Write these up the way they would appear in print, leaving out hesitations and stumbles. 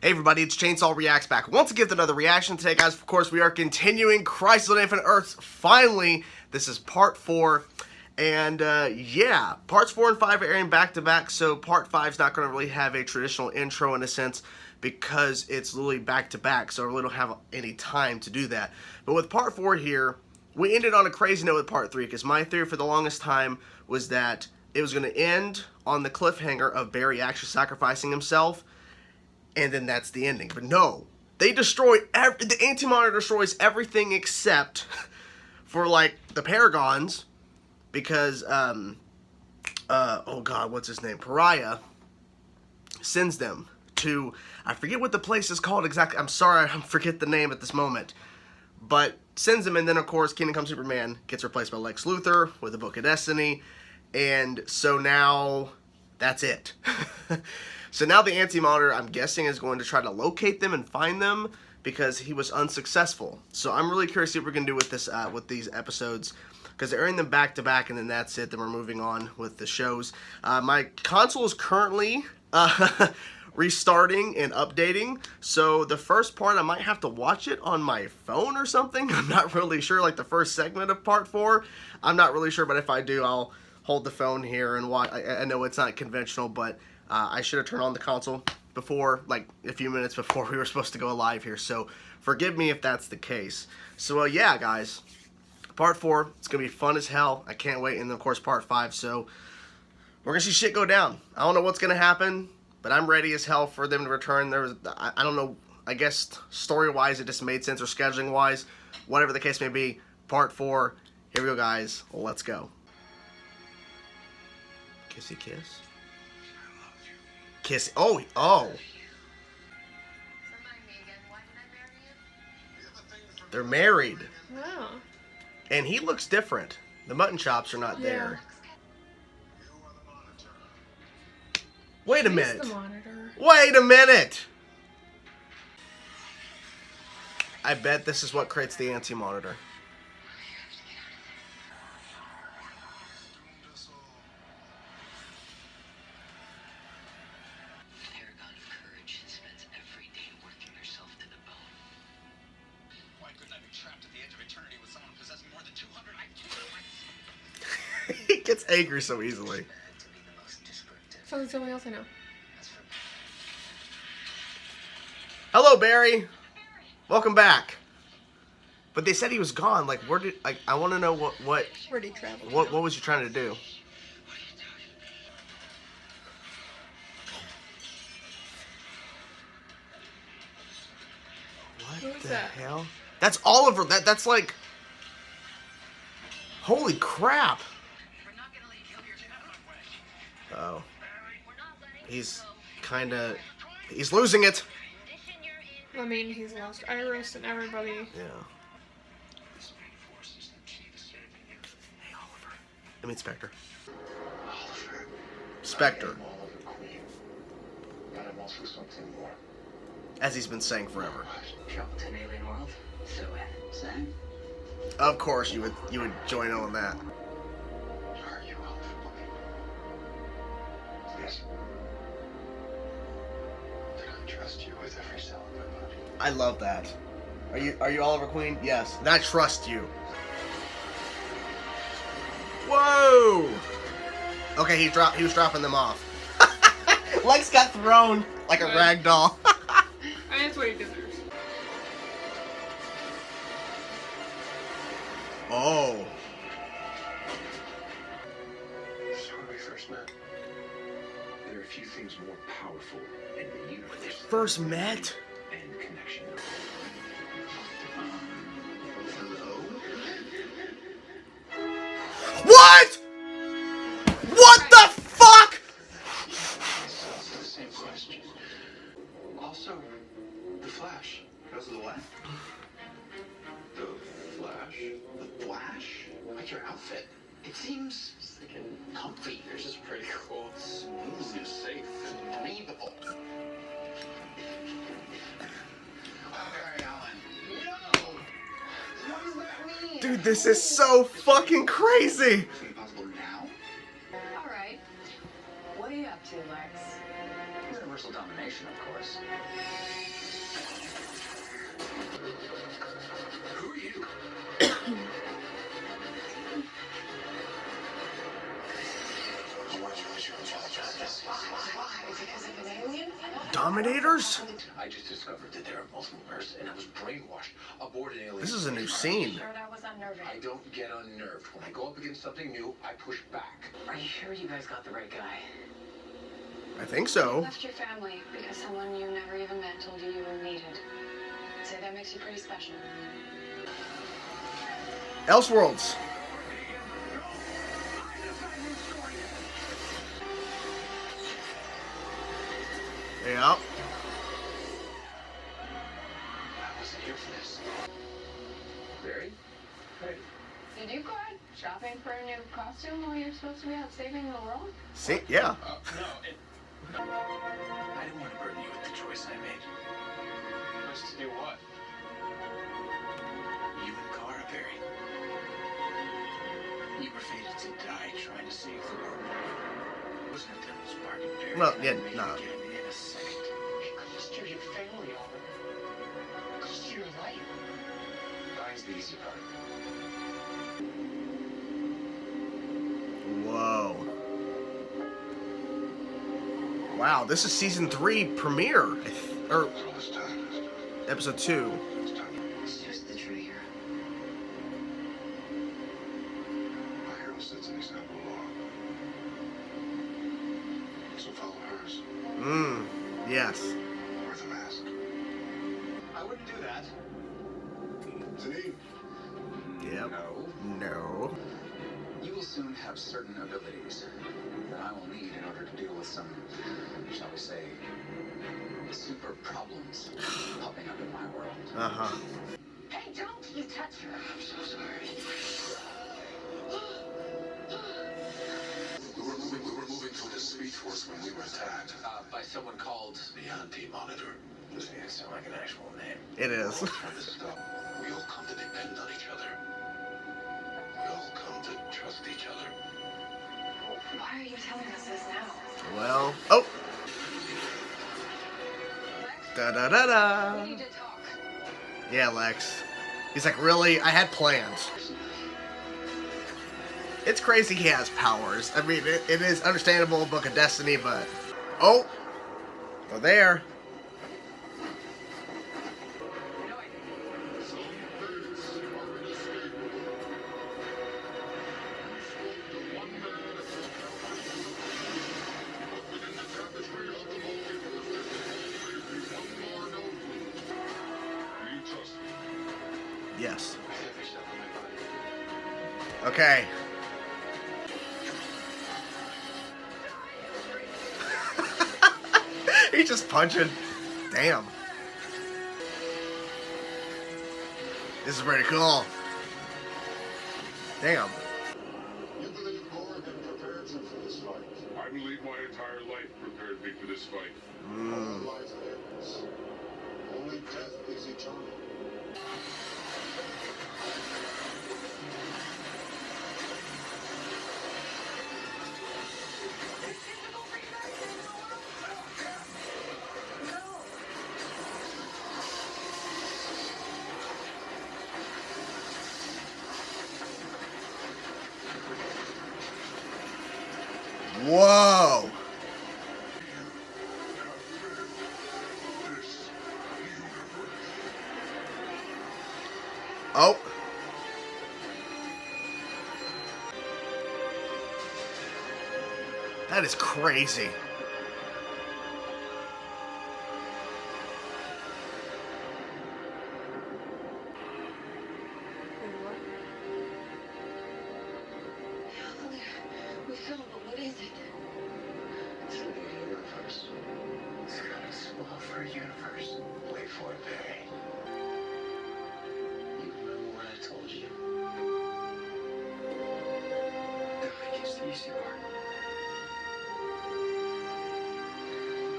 Hey everybody, it's Chainsaw Reacts back once again with another reaction today, guys. Of course, we are continuing Crisis on Infinite Earths. Finally, this is part 4. And, yeah, parts 4 and 5 are airing back-to-back, so part 5 is not going to really have a traditional intro in a sense because it's literally back-to-back, so I really don't have any time to do that. But with part 4 here, we ended on a crazy note with part 3, because my theory for the longest time was that it was going to end on the cliffhanger of Barry actually sacrificing himself, and then that's the ending. But no, they destroy the Anti-Monitor destroys everything except for like the Paragons, because oh god, what's his name? Pariah sends them to, I forget what the place is called exactly. I'm sorry, I forget the name at this moment. But sends them, and then of course Kingdom Come Superman gets replaced by Lex Luthor with the Book of Destiny, and so now that's it. So now the Anti-Monitor, I'm guessing, is going to try to locate them and find them because he was unsuccessful. So I'm really curious to see what we're going to do with this, with these episodes, because they're airing them back to back, and then that's it. Then we're moving on with the shows. My console is currently restarting and updating, so the first part I might have to watch it on my phone or something. I'm not really sure, like the first segment of part 4. I'm not really sure, but if I do, I'll hold the phone here and watch. I know it's not conventional, but I should have turned on the console before, like a few minutes before we were supposed to go live here, so forgive me if that's the case. So yeah, guys, part 4, it's gonna be fun as hell. I can't wait. And then of course part 5, so we're gonna see shit go down. I don't know what's gonna happen, but I'm ready as hell for them to return. There was, I don't know, I guess story wise it just made sense, or scheduling wise, whatever the case may be. Part 4, here we go, guys. Let's go. Kissy kiss. Kiss. Oh. They're married. Wow. And he looks different. The mutton chops are not there. Wait a minute. The monitor. Wait a minute. I bet this is what creates the Anti-Monitor. He gets angry so easily. So there's somebody else I know. Hello, Barry. Welcome back. But they said he was gone. Like, where did I want to know what Where'd he travel? what was you trying to do? What the hell? That's Oliver. That's like, holy crap. Oh. He's losing it. I mean, he's lost Iris and everybody. Yeah. Hey, Oliver. I mean, Spectre. Spectre. As he's been saying forever. Of course, you would join on that. I love that. Are you Oliver Queen? Yes. And I trust you. Whoa! Okay, he was dropping them off. Lex got thrown like a rag doll. And that's what he deserves. Oh. So when we first met, there are a few things more powerful in the universe. When they first met? And connection. Hello? What? What the fuck? The same question. Also, the Flash. Because of the what? The Flash? The Flash? I like your outfit. It seems freaking comfy. Yours is pretty cool. Smooth and safe and breathable. Dude, this is so fucking crazy. Possible now? All right. What are you up to, Lex? We're gonna universal domination, of course. Who are you? Dominators? I just discovered that there are multiple Earths, and I was brainwashed aboard an alien. This is a new scene. Sure, that was unnerving. I don't get unnerved. When I go up against something new, I push back. Are you sure you guys got the right guy? I think You so. left your family because someone you never even met told you you were needed. Say that makes you pretty special. Elseworlds. Yeah. I wasn't here for this. Barry? Hey. Did you go out shopping for a new costume while you're supposed to be out saving the world? See? Yeah. No, I didn't want to burden you with the choice I made. Choice to do what? You and Kara, Barry. You were fated to die trying to save the world. Wasn't it that spark in Barry? Well, that yeah, made no. again in a second. It cost you your family, Oliver. It cost you your life. Dying's the easy part. Whoa. Wow, this is season 3 premiere. Or So this time, episode 2. this time, It's just the trigger. my hero sets an example law. So follow hers. Yes. Or the mask. I wouldn't do that. Zanine. Yep. No. No. You will soon have certain abilities that I will need in order to deal with some, shall we say, super problems popping up in my world. Uh-huh. Hey, don't you touch her. I'm so sorry. We were moving toward the Speed Force when we were attacked. By someone called the Anti-Monitor. Doesn't even sound like an actual name. It is. Trying to stop. We all come to depend on each other. We all come to trust each other. Why are you telling us this now? Well. Oh! Lex, Da-da-da-da! we need to talk. Yeah, Lex. He's like, really? I had plans. It's crazy he has powers. I mean, it is understandable, Book of Destiny, but... Oh! They're there. Yes. Okay. He's just punching. Damn. This is pretty cool. Damn. You believe Morgan prepared you for this fight? I believe my entire life prepared me for this fight. Mm. Life ends. Only death is eternal. Whoa! Oh. That is crazy. We filmed, but what is it? It's a new universe. It's kind of small for a universe. Wait for it, Barry. You remember what I told you? Dying is the easy part.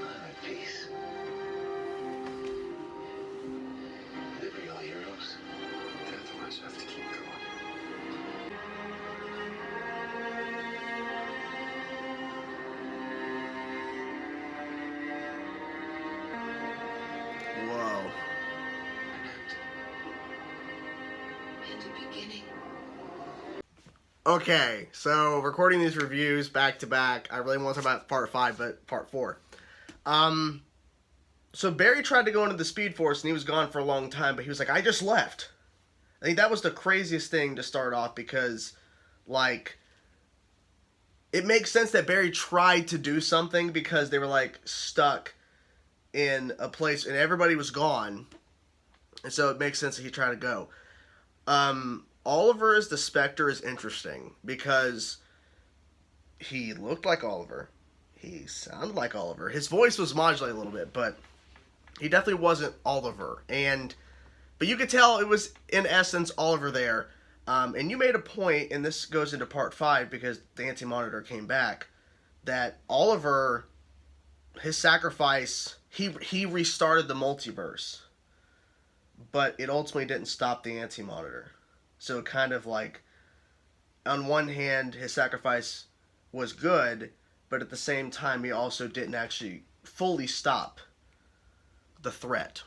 I'm at peace. They're real heroes. Otherwise, I have to keep going. beginning. Okay, so recording these reviews back to back, I really want to talk about part 5, but part 4. So Barry tried to go into the Speed Force and he was gone for a long time, but he was like, I just left. I think that was the craziest thing to start off because, like, it makes sense that Barry tried to do something because they were, like, stuck in a place and everybody was gone. And so it makes sense that he tried to go. Oliver as the Spectre is interesting because he looked like Oliver. He sounded like Oliver. His voice was modulated a little bit, but he definitely wasn't Oliver. But you could tell it was, in essence, Oliver there. And you made a point, and this goes into part 5 because the Anti-Monitor came back, that Oliver, his sacrifice, he restarted the multiverse. But it ultimately didn't stop the Anti-Monitor. So kind of like, on one hand, his sacrifice was good, but at the same time, he also didn't actually fully stop the threat.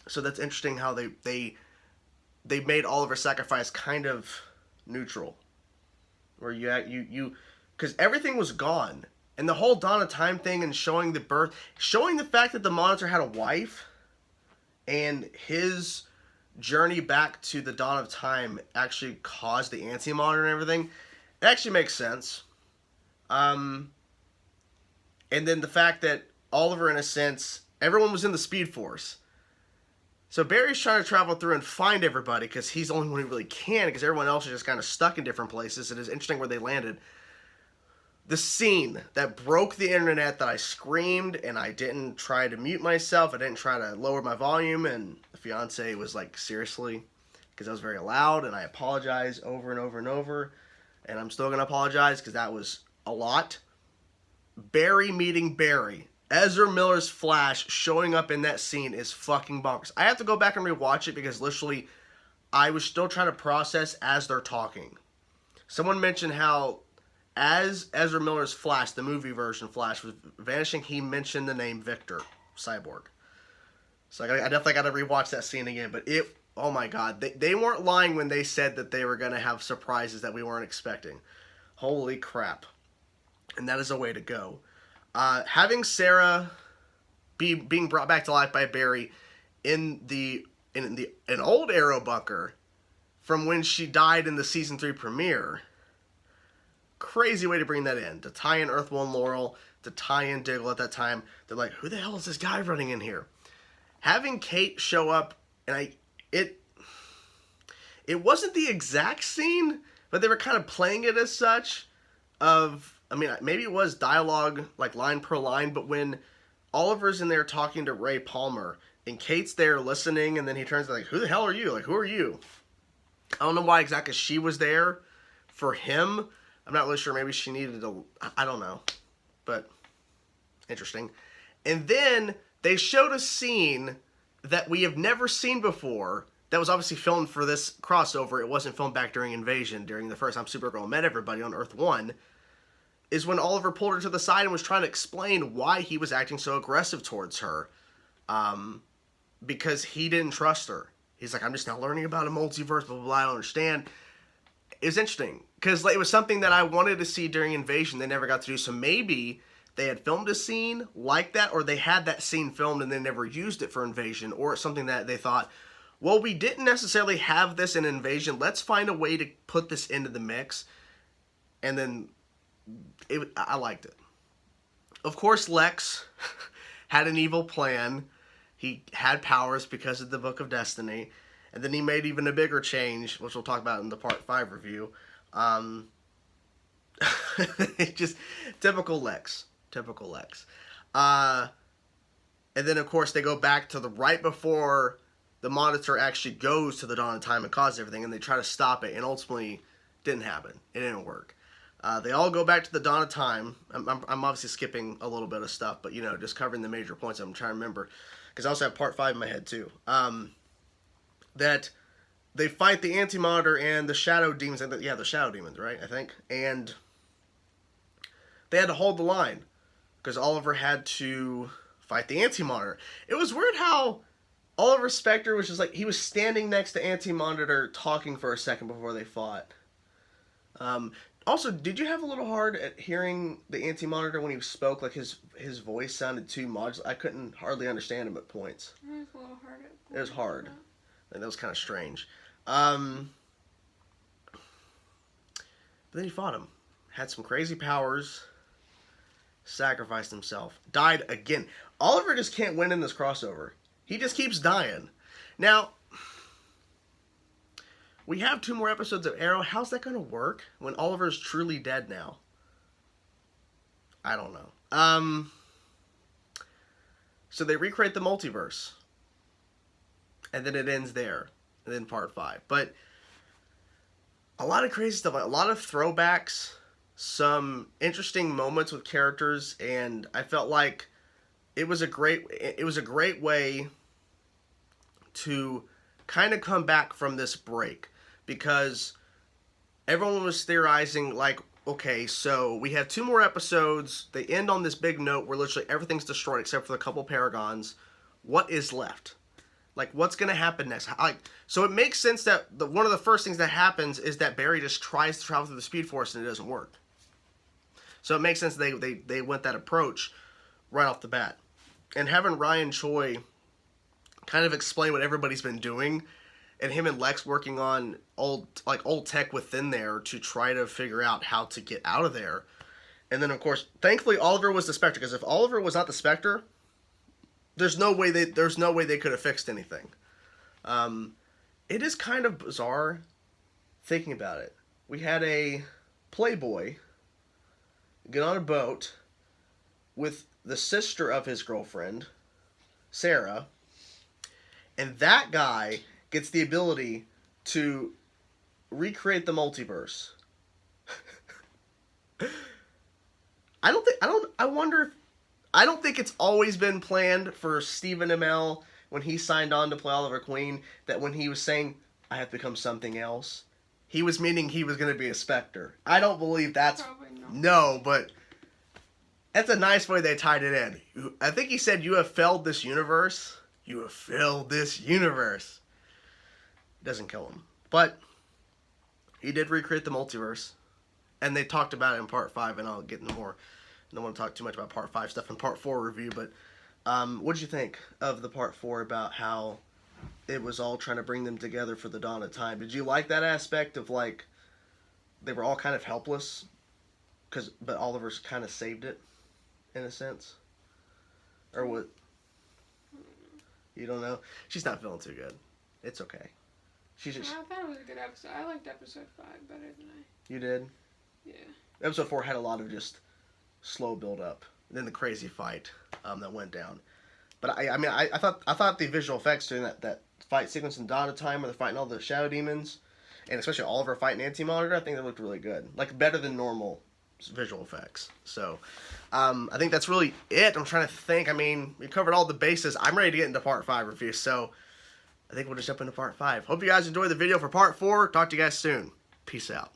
So that's interesting how they made Oliver's sacrifice kind of neutral, where you because everything was gone, and the whole Dawn of Time thing and showing the birth, showing the fact that the Monitor had a wife, and his journey back to the Dawn of Time actually caused the Anti-Monitor and everything. It actually makes sense. And then the fact that Oliver, in a sense, everyone was in the Speed Force. So Barry's trying to travel through and find everybody because he's the only one who really can, because everyone else is just kind of stuck in different places. It is interesting where they landed. The scene that broke the internet that I screamed and I didn't try to mute myself. I didn't try to lower my volume, and the fiance was like, seriously? Because I was very loud, and I apologize over and over and over. And I'm still going to apologize because that was a lot. Barry meeting Barry. Ezra Miller's Flash showing up in that scene is fucking bonkers. I have to go back and rewatch it because literally I was still trying to process as they're talking. Someone mentioned how as Ezra Miller's Flash, the movie version Flash, was vanishing, he mentioned the name Victor, Cyborg. So I definitely got to rewatch that scene again. But oh my god, they weren't lying when they said that they were going to have surprises that we weren't expecting. Holy crap. And that is a way to go. Having Sarah being brought back to life by Barry in an old Arrow bunker from when she died in the season 3 premiere. Crazy way to bring that in. To tie in Earth 1 Laurel, to tie in Diggle at that time. They're like, who the hell is this guy running in here? Having Kate show up, and it wasn't the exact scene, but they were kind of playing it as such. Maybe it was dialogue, like line per line, but when Oliver's in there talking to Ray Palmer, and Kate's there listening, and then he turns to like, who the hell are you? Like, who are you? I don't know why exactly she was there for him. I'm not really sure. Maybe she needed I don't know. But interesting. And then they showed a scene that we have never seen before that was obviously filmed for this crossover. It wasn't filmed back during Invasion, during the first time Supergirl met everybody on Earth 1, is when Oliver pulled her to the side and was trying to explain why he was acting so aggressive towards her. Because he didn't trust her. He's like, I'm just now learning about a multiverse, blah, blah, blah, I don't understand. It was interesting, because it was something that I wanted to see during Invasion. They never got to do, so maybe they had filmed a scene like that, or they had that scene filmed and they never used it for Invasion, or it's something that they thought, well, we didn't necessarily have this in Invasion, let's find a way to put this into the mix. And then I liked it. Of course, Lex had an evil plan. He had powers because of the Book of Destiny. And then he made even a bigger change, which we'll talk about in the Part 5 review. Just typical Lex. Typical Lex. And then, of course, they go back to right before the Monitor actually goes to the Dawn of Time and causes everything, and they try to stop it, and ultimately didn't happen. It didn't work. They all go back to the Dawn of Time. I'm obviously skipping a little bit of stuff, but, just covering the major points I'm trying to remember. Because I also have Part 5 in my head, too. That they fight the Anti-Monitor and the Shadow Demons. Yeah, the Shadow Demons, right? I think. And they had to hold the line. Because Oliver had to fight the Anti-Monitor. It was weird how Oliver Spectre was just like, he was standing next to Anti-Monitor talking for a second before they fought. Also, did you have a little hard at hearing the Anti-Monitor when he spoke? Like his voice sounded too modulated. I couldn't hardly understand him at points. It was a little hard. It was hard. And that was kind of strange. But then he fought him. Had some crazy powers. Sacrificed himself. Died again. Oliver just can't win in this crossover. He just keeps dying. Now, we have 2 more episodes of Arrow. How's that going to work when Oliver's truly dead now? I don't know. So they recreate the multiverse. And then it ends there. And then part 5. But a lot of crazy stuff. A lot of throwbacks. Some interesting moments with characters. And I felt like it was a great way to kind of come back from this break, because everyone was theorizing like, okay, so we have 2 more episodes, they end on this big note where literally everything's destroyed except for the couple Paragons. What is left? Like, what's going to happen next? So it makes sense that one of the first things that happens is that Barry just tries to travel through the Speed Force and it doesn't work. So it makes sense they went that approach right off the bat. And having Ryan Choi kind of explain what everybody's been doing, and him and Lex working on old tech within there to try to figure out how to get out of there. And then, of course, thankfully Oliver was the Spectre, because if Oliver was not the Spectre, there's no way they could have fixed anything. It is kind of bizarre thinking about it. We had a playboy get on a boat with the sister of his girlfriend, Sarah, and that guy gets the ability to recreate the multiverse. I don't think it's always been planned for Stephen Amell when he signed on to play Oliver Queen, that when he was saying, I have become something else, he was meaning he was going to be a Spectre. I don't believe that's... Probably not. No, but that's a nice way they tied it in. I think he said, you have failed this universe. You have failed this universe. Doesn't kill him. But he did recreate the multiverse. And they talked about it in part 5, and I'll get into more. I don't want to talk too much about part 5 stuff in part 4 review, but what did you think of the part 4 about how it was all trying to bring them together for the dawn of time? Did you like that aspect of, like, they were all kind of helpless, but Oliver's kind of saved it, in a sense? Or what? You don't know? She's not feeling too good. It's okay. She's just... I thought it was a good episode. I liked episode 5 better than You did? Yeah. Episode 4 had a lot of just slow build up, and then the crazy fight that went down. But I thought the visual effects during that fight sequence in Dawn of Time, where they're fighting all the shadow demons, and especially Oliver fighting Anti-Monitor, I think they looked really good, like better than normal visual effects. So I think that's really it. I'm trying to think. I mean, we covered all the bases. I'm ready to get into part 5 review, so I think we'll just jump into part 5. Hope you guys enjoyed the video for part 4. Talk to you guys soon. Peace out.